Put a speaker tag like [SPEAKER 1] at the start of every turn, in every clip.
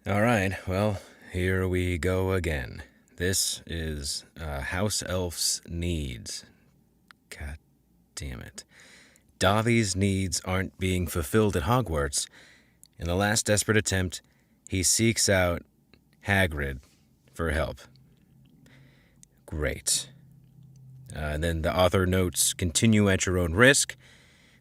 [SPEAKER 1] All right, well, here we go again. This is House Elf's Needs. God damn it. Dobby's needs aren't being fulfilled at Hogwarts. In the last desperate attempt, he seeks out Hagrid for help. Great. And then the author notes, continue at your own risk.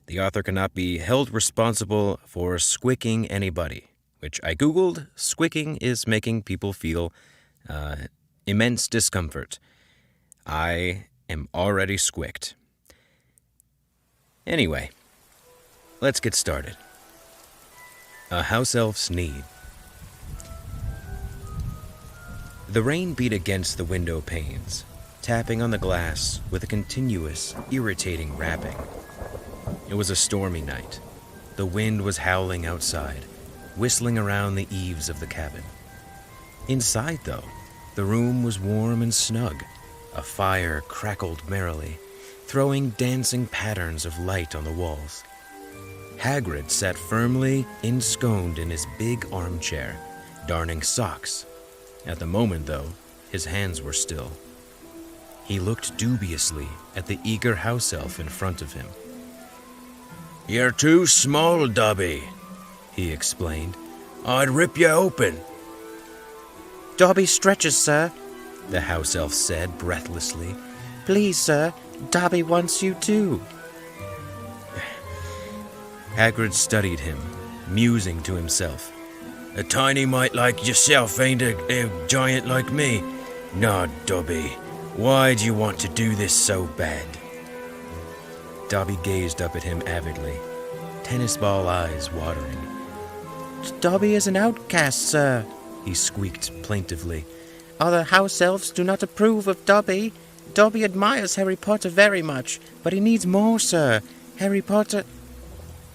[SPEAKER 1] The author cannot be held responsible for squicking anybody, which I Googled. Squicking is making people feel immense discomfort. I am already squicked. Anyway, let's get started. A House Elf's Need. The rain beat against the window panes, tapping on the glass with a continuous, irritating rapping. It was a stormy night. The wind was howling outside, whistling around the eaves of the cabin. Inside, though, the room was warm and snug. A fire crackled merrily, throwing dancing patterns of light on the walls. Hagrid sat firmly ensconced in his big armchair, darning socks. At the moment, though, his hands were still. He looked dubiously at the eager house elf in front of him. "You're too small, Dobby," he explained. "I'd rip you open."
[SPEAKER 2] "Dobby stretches, sir," the house elf said breathlessly. "Please, sir, Dobby wants you too."
[SPEAKER 1] Hagrid studied him, musing to himself. "A tiny mite like yourself ain't a giant like me. Nah, Dobby, why do you want to do this so bad?" Dobby gazed up at him avidly, tennis ball eyes watering.
[SPEAKER 2] "Dobby is an outcast, sir," he squeaked plaintively. "Other house elves do not approve of Dobby. Dobby admires Harry Potter very much, but he needs more, sir. Harry Potter—"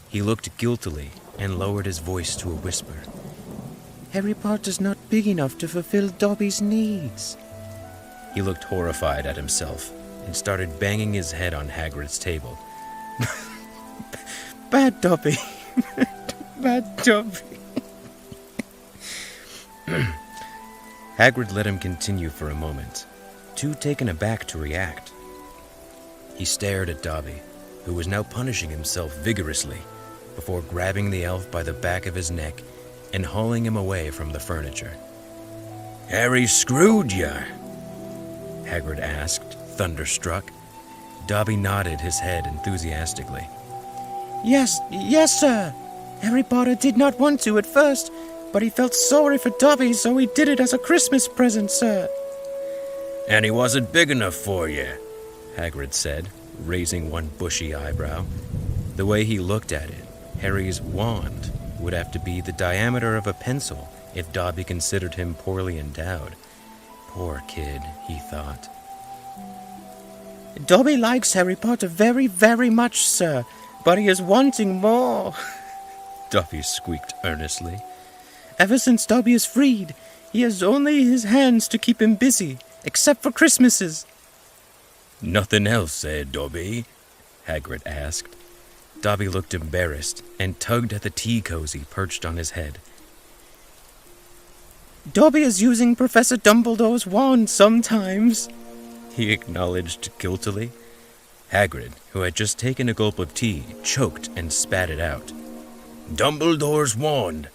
[SPEAKER 1] He looked guiltily and lowered his voice to a whisper.
[SPEAKER 2] "Harry Potter's not big enough to fulfill Dobby's needs."
[SPEAKER 1] He looked horrified at himself and started banging his head on Hagrid's table.
[SPEAKER 2] "Bad Dobby. Bad Dobby."
[SPEAKER 1] Hagrid let him continue for a moment, too taken aback to react. He stared at Dobby, who was now punishing himself vigorously, before grabbing the elf by the back of his neck and hauling him away from the furniture. "Harry screwed ya?" Hagrid asked, thunderstruck. Dobby nodded his head enthusiastically.
[SPEAKER 2] Yes, sir. Harry Potter did not want to at first, but he felt sorry for Dobby, so he did it as a Christmas present, sir."
[SPEAKER 1] "And he wasn't big enough for you," Hagrid said, raising one bushy eyebrow. The way he looked at it, Harry's wand would have to be the diameter of a pencil if Dobby considered him poorly endowed. Poor kid, he thought.
[SPEAKER 2] "Dobby likes Harry Potter very, very much, sir, but he is wanting more,"
[SPEAKER 1] Dobby squeaked earnestly.
[SPEAKER 2] "Ever since Dobby is freed, he has only his hands to keep him busy, except for Christmases."
[SPEAKER 1] "Nothing else, Dobby?" Hagrid asked. Dobby looked embarrassed and tugged at the tea cozy perched on his head.
[SPEAKER 2] "Dobby is using Professor Dumbledore's wand sometimes,"
[SPEAKER 1] he acknowledged guiltily. Hagrid, who had just taken a gulp of tea, choked and spat it out. "Dumbledore's wand?"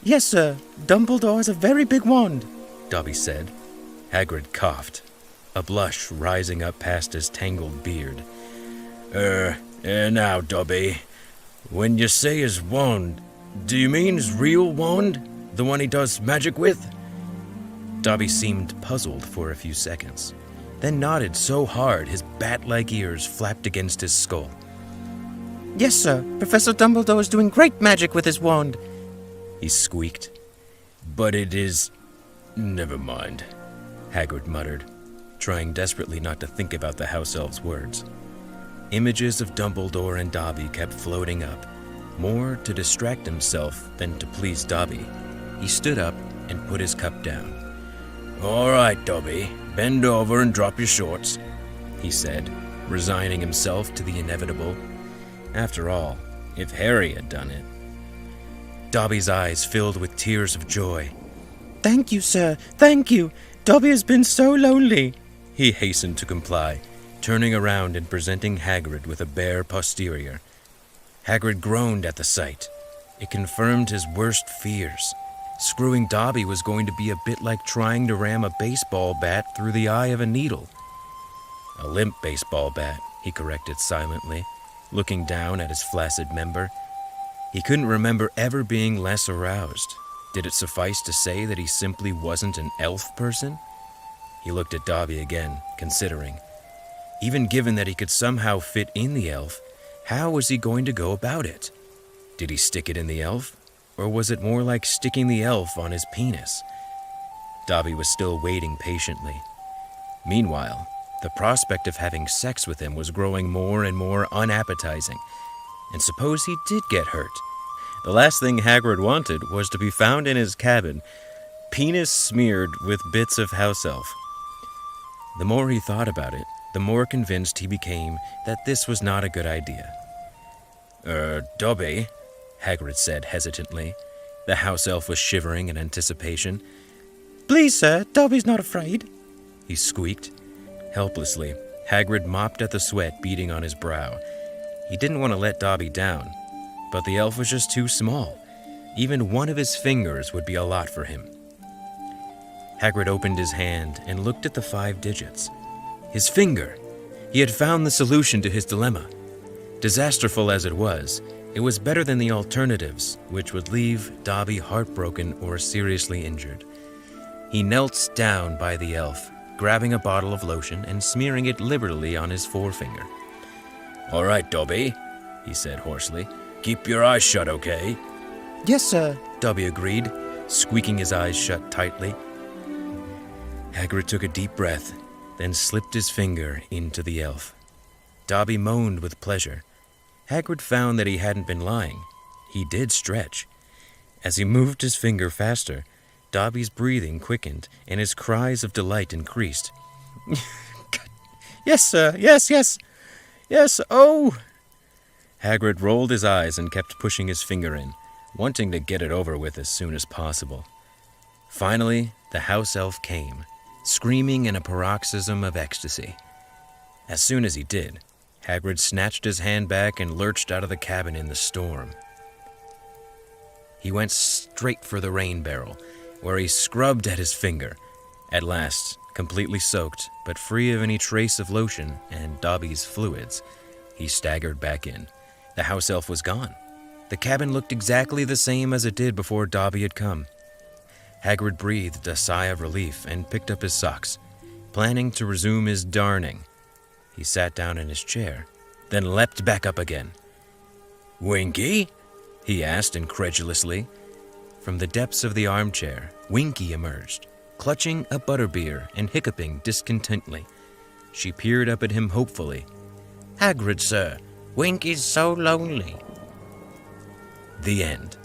[SPEAKER 2] "Yes, sir. Dumbledore has a very big wand,"
[SPEAKER 1] Dobby said. Hagrid coughed, a blush rising up past his tangled beard. Now, Dobby, when you say his wand, do you mean his real wand? The one he does magic with?" Dobby seemed puzzled for a few seconds, then nodded so hard his bat-like ears flapped against his skull.
[SPEAKER 2] "Yes, sir. Professor Dumbledore is doing great magic with his wand,"
[SPEAKER 1] he squeaked. "But it is... Never mind," Hagrid muttered, trying desperately not to think about the house elf's words. Images of Dumbledore and Dobby kept floating up, more to distract himself than to please Dobby. He stood up and put his cup down. "All right, Dobby, bend over and drop your shorts," he said, resigning himself to the inevitable. After all, if Harry had done it. Dobby's eyes filled with tears of joy.
[SPEAKER 2] Thank you, sir. Thank you. Dobby has been so lonely.
[SPEAKER 1] He hastened to comply, turning around and presenting Hagrid with a bare posterior. Hagrid groaned at the sight. It confirmed his worst fears. Screwing Dobby was going to be a bit like trying to ram a baseball bat through the eye of a needle. A limp baseball bat, he corrected silently, looking down at his flaccid member. He couldn't remember ever being less aroused. Did it suffice to say that he simply wasn't an elf person? He looked at Dobby again, considering. Even given that he could somehow fit in the elf, how was he going to go about it? Did he stick it in the elf? Or was it more like sticking the elf on his penis? Dobby was still waiting patiently. Meanwhile, the prospect of having sex with him was growing more and more unappetizing. And suppose he did get hurt? The last thing Hagrid wanted was to be found in his cabin, penis smeared with bits of house elf. The more he thought about it, the more convinced he became that this was not a good idea. Dobby, Hagrid said hesitantly. The house elf was shivering in anticipation.
[SPEAKER 2] Please, sir, Dobby's not afraid,
[SPEAKER 1] he squeaked. Helplessly, Hagrid mopped at the sweat beading on his brow. He didn't want to let Dobby down, but the elf was just too small. Even one of his fingers would be a lot for him. Hagrid opened his hand and looked at the 5 digits. His finger! He had found the solution to his dilemma. Disasterful as it was better than the alternatives, which would leave Dobby heartbroken or seriously injured. He knelt down by the elf, grabbing a bottle of lotion and smearing it liberally on his forefinger. "All right, Dobby," he said hoarsely. "Keep your eyes shut, okay?"
[SPEAKER 2] Yes, sir,
[SPEAKER 1] Dobby agreed, squeaking his eyes shut tightly. Hagrid took a deep breath, then slipped his finger into the elf. Dobby moaned with pleasure. Hagrid found that he hadn't been lying. He did stretch. As he moved his finger faster, Dobby's breathing quickened and his cries of delight increased.
[SPEAKER 2] Yes, sir, yes, oh!
[SPEAKER 1] Hagrid rolled his eyes and kept pushing his finger in, wanting to get it over with as soon as possible. Finally, the house elf came, screaming in a paroxysm of ecstasy. As soon as he did, Hagrid snatched his hand back and lurched out of the cabin in the storm. He went straight for the rain barrel, where he scrubbed at his finger. At last, completely soaked, but free of any trace of lotion and Dobby's fluids, he staggered back in. The house elf was gone. The cabin looked exactly the same as it did before Dobby had come. Hagrid breathed a sigh of relief and picked up his socks, planning to resume his darning. He sat down in his chair, then leapt back up again. "Winky?" he asked incredulously. From the depths of the armchair, Winky emerged, clutching a butterbeer and hiccuping discontently. She peered up at him hopefully.
[SPEAKER 2] Hagrid, sir, Winky's so lonely.
[SPEAKER 1] The end.